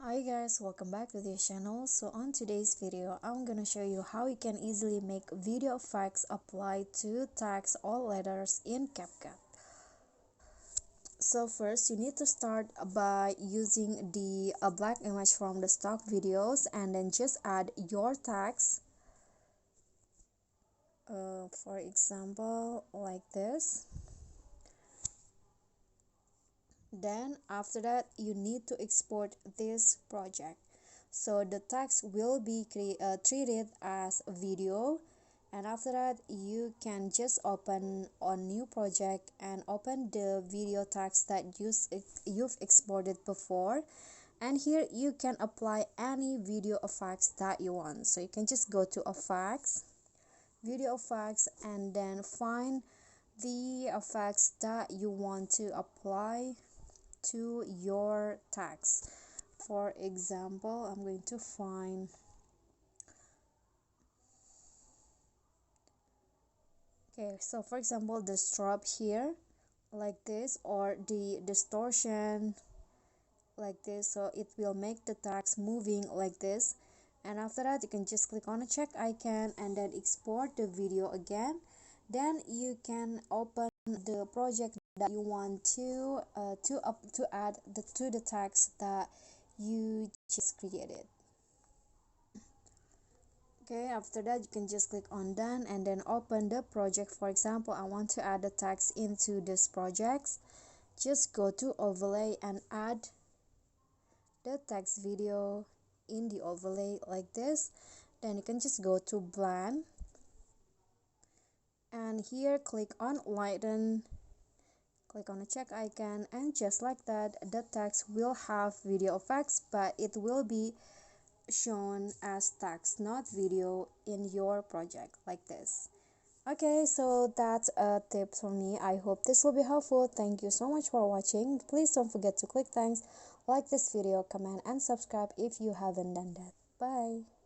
Hi guys, welcome back to this channel. So on today's video, I'm gonna show you how you can easily make video effects apply to text or letters in CapCut. So first, you need to start by using the black image from the stock videos and then just add your text. For example, like this. Then after that, you need to export this project. So the text will be treated as a video, and after that you can just open a new project and open the video text that you've exported before, and here you can apply any video effects that you want. So you can just go to effects, video effects, and then find the effects that you want to apply to your text. For example, I'm going to find so for example the strobe here like this, or the distortion like this, so it will make the text moving like this. And after that, you can just click on a check icon and then export the video again. Then you can open the project that you want to add to the text that you just created. Okay, after that you can just click on done and then open the project. For example, I want to add the text into this project. Just go to overlay and add the text video in the overlay like this. Then you can just go to blend and here click on lighten, click on the check icon, and just like that the text will have video effects, but it will be shown as text, not video, in your project like this. Okay, so that's a tip for me. I hope this will be helpful. Thank you so much for watching. Please don't forget to click thanks, like this video, comment, and subscribe if you haven't done that. Bye.